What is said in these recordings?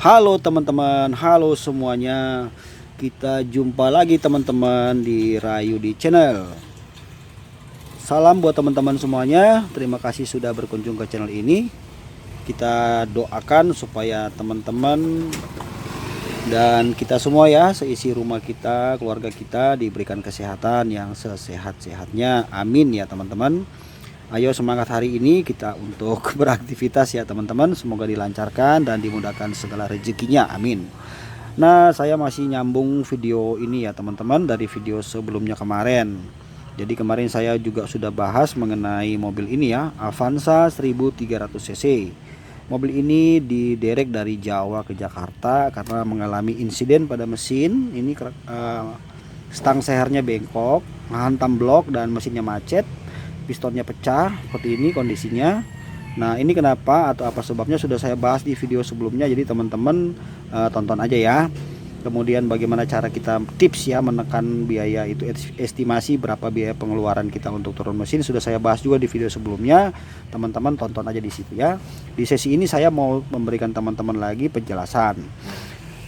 Halo teman-teman, halo semuanya. Kita jumpa lagi teman-teman di Rayudi Channel. Salam buat teman-teman semuanya. Terima kasih sudah berkunjung ke channel ini. Kita doakan supaya teman-teman dan kita semua ya, seisi rumah kita, keluarga kita diberikan kesehatan yang sesehat-sehatnya. Amin ya teman-teman. Ayo semangat hari ini kita untuk beraktivitas ya teman-teman. Semoga dilancarkan dan dimudahkan segala rezekinya, amin. Nah, saya masih nyambung video ini ya teman-teman dari video sebelumnya kemarin. Jadi kemarin saya juga sudah bahas mengenai mobil ini ya, Avanza 1300 cc. Mobil ini diderek dari Jawa ke Jakarta karena mengalami insiden pada mesin. Ini stang sehernya bengkok, menghantam blok dan mesinnya macet. Pistonnya pecah seperti ini kondisinya. Nah, ini kenapa atau apa sebabnya sudah saya bahas di video sebelumnya, jadi teman-teman tonton aja ya. Kemudian bagaimana cara kita tips ya menekan biaya itu, estimasi berapa biaya pengeluaran kita untuk turun mesin, sudah saya bahas juga di video sebelumnya. Teman-teman tonton aja di situ ya. Di sesi ini saya mau memberikan teman-teman lagi penjelasan.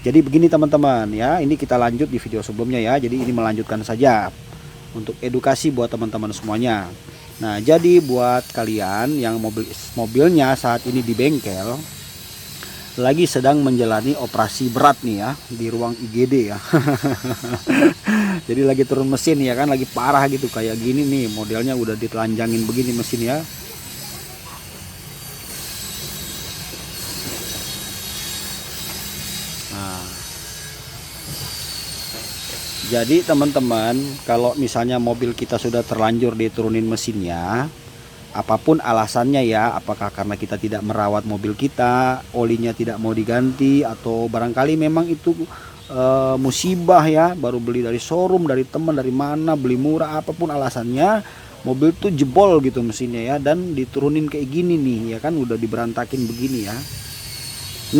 Jadi begini teman-teman ya, ini kita lanjut di video sebelumnya ya. Jadi ini melanjutkan saja untuk edukasi buat teman-teman semuanya. Nah, jadi buat kalian yang mobilnya saat ini di bengkel lagi sedang menjalani operasi berat nih ya di ruang IGD ya. Jadi lagi turun mesin ya kan, lagi parah gitu kayak gini nih, modelnya udah ditelanjangin begini mesin ya. Nah, jadi teman-teman, kalau misalnya mobil kita sudah terlanjur diturunin mesinnya, apapun alasannya ya, apakah karena kita tidak merawat mobil kita, olinya tidak mau diganti, atau barangkali memang itu musibah ya, baru beli dari showroom, dari teman, dari mana, beli murah, apapun alasannya, mobil tuh jebol gitu mesinnya ya, dan diturunin kayak gini nih ya kan, udah diberantakin begini ya.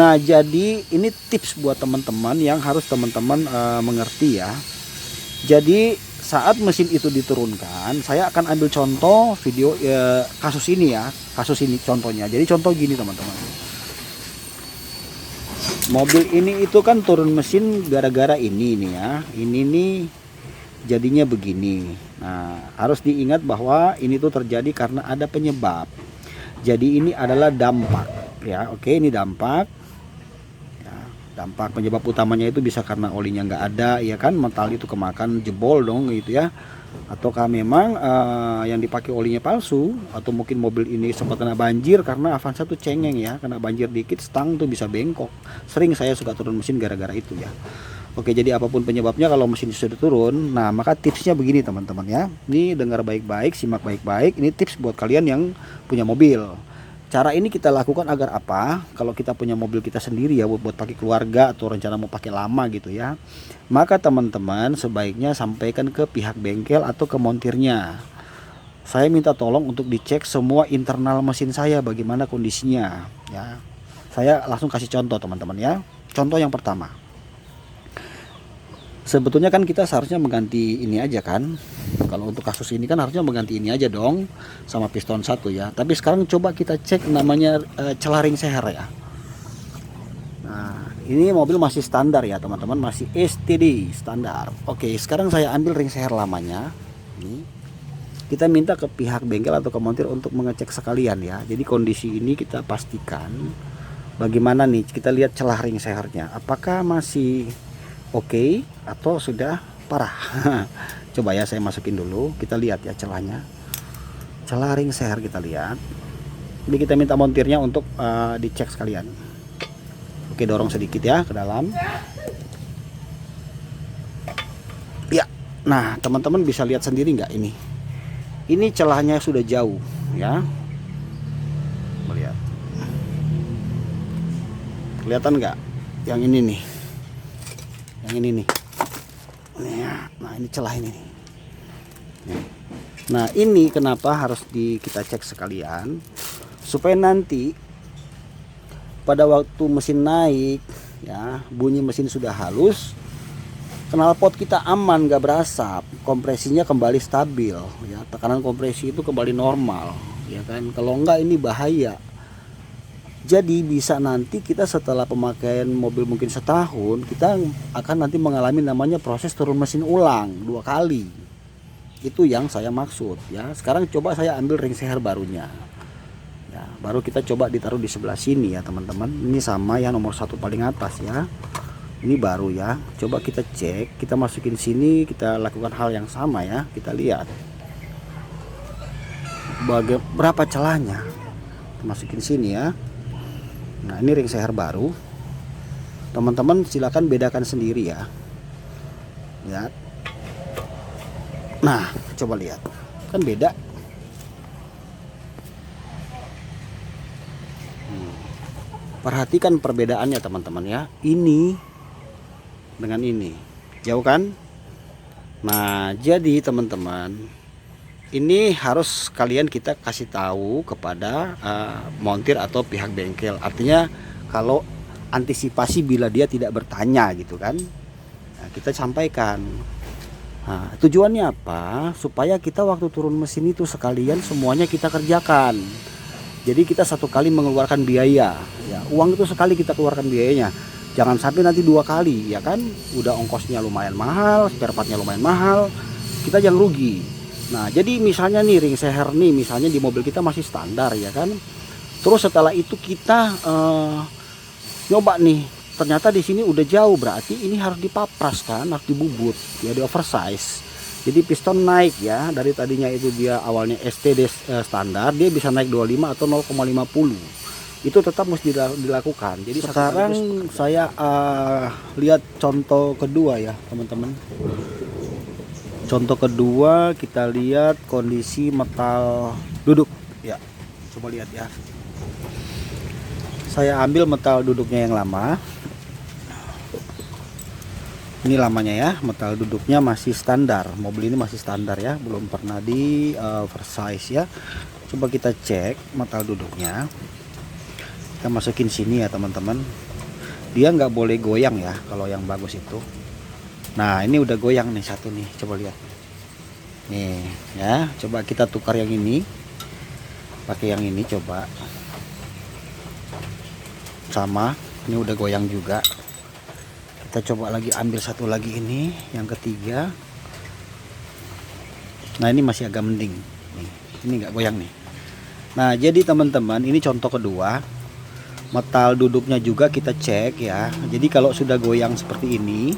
Nah, jadi ini tips buat teman-teman yang harus teman-teman mengerti ya. Jadi saat mesin itu diturunkan, saya akan ambil contoh video kasus ini ya, kasus ini contohnya. Jadi contoh gini teman-teman, mobil ini itu kan turun mesin gara-gara ini nih ya, ini nih jadinya begini. Nah, harus diingat bahwa ini tuh terjadi karena ada penyebab. Jadi ini adalah dampak ya. Oke, ini dampak. Dampak penyebab utamanya itu bisa karena olinya nggak ada ya kan, metal itu kemakan jebol dong gitu ya, ataukah memang yang dipakai olinya palsu, atau mungkin mobil ini sempat kena banjir karena Avanza tuh cengeng ya, kena banjir dikit stang tuh bisa bengkok. Sering saya suka turun mesin gara-gara itu ya. Oke, jadi apapun penyebabnya, kalau mesin sudah turun, nah maka tipsnya begini teman-teman ya. Ini dengar baik-baik, simak baik-baik, ini tips buat kalian yang punya mobil. Cara ini kita lakukan agar apa? Kalau kita punya mobil kita sendiri ya, buat pakai keluarga atau rencana mau pakai lama gitu ya, maka teman-teman sebaiknya sampaikan ke pihak bengkel atau ke montirnya. Saya minta tolong untuk dicek semua internal mesin saya bagaimana kondisinya ya. Saya langsung kasih contoh teman-teman ya. Contoh yang pertama. Sebetulnya kan kita seharusnya mengganti ini aja kan. Kalau untuk kasus ini kan harusnya mengganti ini aja dong, sama piston satu ya. Tapi sekarang coba kita cek namanya celah ring seher ya. Nah, ini mobil masih standar ya teman-teman, masih STD standar. Oke, sekarang saya ambil ring seher lamanya. Ini kita minta ke pihak bengkel atau ke montir untuk mengecek sekalian ya. Jadi kondisi ini kita pastikan bagaimana nih. Kita lihat celah ring sehernya, apakah masih oke atau sudah parah. Coba ya saya masukin dulu, kita lihat ya celahnya, celah ring seher kita lihat. Jadi kita minta montirnya untuk dicek sekalian. Oke, dorong sedikit ya ke dalam ya. Nah, teman-teman bisa lihat sendiri nggak ini celahnya sudah jauh ya, melihat, kelihatan nggak yang ini nih, yang ini nih. Nah, ini celah ini nih. Nah, ini kenapa harus kita cek sekalian, supaya nanti pada waktu mesin naik ya, bunyi mesin sudah halus, knalpot kita aman, gak berasap, kompresinya kembali stabil ya, tekanan kompresi itu kembali normal ya kan. Kalau enggak ini bahaya. Jadi bisa nanti kita setelah pemakaian mobil mungkin setahun, kita akan nanti mengalami namanya proses turun mesin ulang 2 kali. Itu yang saya maksud ya. Sekarang coba saya ambil ring seher barunya ya, baru kita coba ditaruh di sebelah sini ya teman-teman. Ini sama yang nomor 1 paling atas ya, ini baru ya. Coba kita cek, kita masukin sini, kita lakukan hal yang sama ya. Kita lihat berapa celahnya, masukin sini ya. Nah ini ring seher baru, teman-teman silakan bedakan sendiri ya. Lihat. Nah coba lihat, kan beda. Perhatikan perbedaannya teman-teman ya, ini dengan ini jauh kan. Nah jadi teman-teman, ini harus kita kasih tahu kepada montir atau pihak bengkel. Artinya kalau antisipasi bila dia tidak bertanya gitu kan, nah, kita sampaikan. Nah, tujuannya apa? Supaya kita waktu turun mesin itu sekalian semuanya kita kerjakan. Jadi kita satu kali mengeluarkan biaya ya, uang itu sekali kita keluarkan biayanya. Jangan sampai nanti 2 kali ya kan, udah ongkosnya lumayan mahal, spare partnya lumayan mahal, kita jangan rugi. Nah jadi misalnya nih ring seher nih, misalnya di mobil kita masih standar ya kan. Terus setelah itu kita nyoba nih, ternyata di sini udah jauh, berarti ini harus dipapras kan, harus dibubut ya, di oversize. Jadi piston naik ya, dari tadinya itu dia awalnya STD standar, dia bisa naik 25 atau 0,50. Itu tetap mesti dilakukan. Jadi sekarang saya lihat contoh kedua ya teman-teman. Contoh kedua, kita lihat kondisi metal duduk ya. Coba lihat ya. Saya ambil metal duduknya yang lama. Ini lamanya ya, metal duduknya masih standar. Mobil ini masih standar ya, belum pernah di oversize ya. Coba kita cek metal duduknya. Kita masukin sini ya teman-teman. Dia nggak boleh goyang ya kalau yang bagus itu. Nah ini udah goyang nih satu nih, coba lihat nih ya. Coba kita tukar yang ini, pakai yang ini coba. Sama, ini udah goyang juga. Kita coba lagi ambil satu lagi ini, yang ketiga. Nah ini masih agak mending nih, ini nggak goyang nih. Nah jadi teman-teman, ini contoh kedua. Metal duduknya juga kita cek ya. Jadi kalau sudah goyang seperti ini,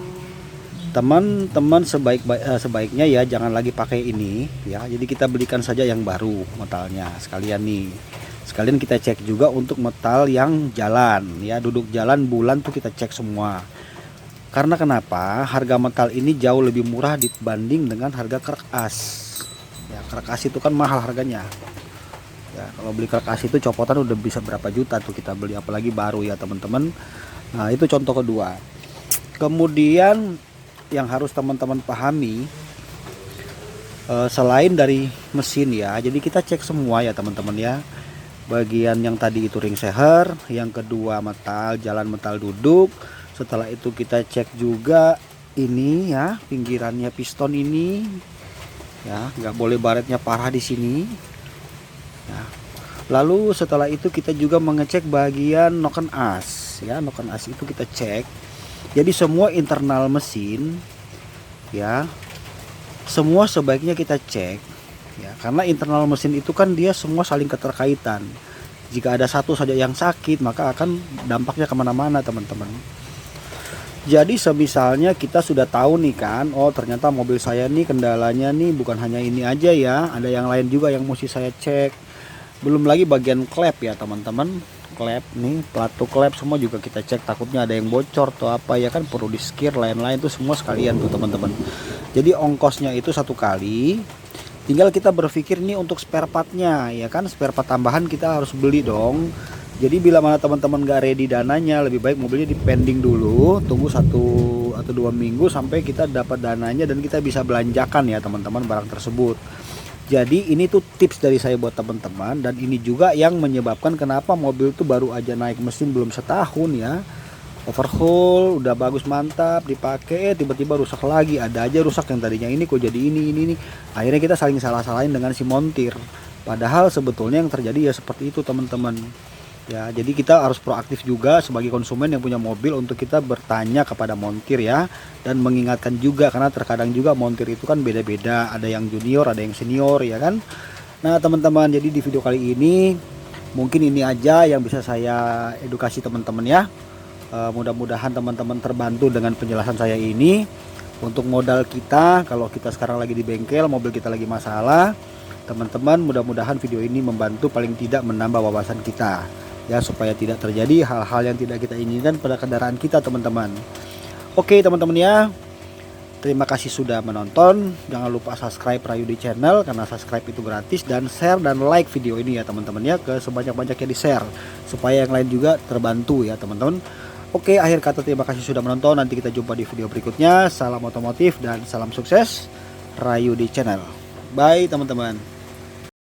teman-teman sebaiknya ya jangan lagi pakai ini ya. Jadi kita belikan saja yang baru metalnya sekalian nih. Sekalian kita cek juga untuk metal yang jalan ya, duduk jalan bulan tuh kita cek semua. Karena kenapa? Harga metal ini jauh lebih murah dibanding dengan harga kerak as. Ya, kerak as itu kan mahal harganya. Ya, kalau beli kerak as itu copotan udah bisa berapa juta tuh kita beli, apalagi baru ya teman-teman. Nah, itu contoh kedua. Kemudian yang harus teman-teman pahami, selain dari mesin ya, jadi kita cek semua ya teman-teman ya. Bagian yang tadi itu ring seher, yang kedua metal jalan, metal duduk. Setelah itu kita cek juga ini ya, pinggirannya piston ini ya, nggak boleh baretnya parah di sini ya. Lalu setelah itu kita juga mengecek bagian noken as ya, noken as itu kita cek. Jadi semua internal mesin ya, semua sebaiknya kita cek ya, karena internal mesin itu kan dia semua saling keterkaitan. Jika ada satu saja yang sakit, maka akan dampaknya kemana-mana teman-teman. Jadi semisalnya kita sudah tahu nih kan, oh ternyata mobil saya nih kendalanya nih bukan hanya ini aja ya, ada yang lain juga yang mesti saya cek. Belum lagi bagian klep ya teman-teman, klep nih, pelatuk klep semua juga kita cek, takutnya ada yang bocor atau apa ya kan, perlu di skir lain-lain tuh semua sekalian tuh teman-teman. Jadi ongkosnya itu satu kali, tinggal kita berpikir nih untuk spare partnya ya kan, spare part tambahan kita harus beli dong. Jadi bila mana teman-teman gak ready dananya, lebih baik mobilnya dipending dulu, tunggu 1 atau 2 minggu sampai kita dapat dananya dan kita bisa belanjakan ya teman-teman barang tersebut. Jadi ini tuh tips dari saya buat teman-teman, dan ini juga yang menyebabkan kenapa mobil tuh baru aja naik mesin belum setahun ya, overhaul udah bagus mantap dipakai, tiba-tiba rusak lagi. Ada aja rusak yang tadinya ini kok jadi ini. Akhirnya kita saling salah-salahin dengan si montir, padahal sebetulnya yang terjadi ya seperti itu teman-teman. Ya, jadi kita harus proaktif juga sebagai konsumen yang punya mobil untuk kita bertanya kepada montir ya, dan mengingatkan juga karena terkadang juga montir itu kan beda-beda, ada yang junior, ada yang senior ya kan. Nah, teman-teman, jadi di video kali ini mungkin ini aja yang bisa saya edukasi teman-teman ya. Mudah-mudahan teman-teman terbantu dengan penjelasan saya ini. Untuk modal kita, kalau kita sekarang lagi di bengkel, mobil kita lagi masalah, teman-teman, mudah-mudahan video ini membantu paling tidak menambah wawasan kita ya, supaya tidak terjadi hal-hal yang tidak kita inginkan pada kendaraan kita teman-teman. Oke teman-teman ya, terima kasih sudah menonton. Jangan lupa subscribe Rayudi Channel karena subscribe itu gratis, dan share dan like video ini ya teman-teman ya, ke sebanyak-banyaknya di share supaya yang lain juga terbantu ya teman-teman. Oke, akhir kata terima kasih sudah menonton. Nanti kita jumpa di video berikutnya. Salam otomotif dan salam sukses Rayudi Channel. Bye teman-teman.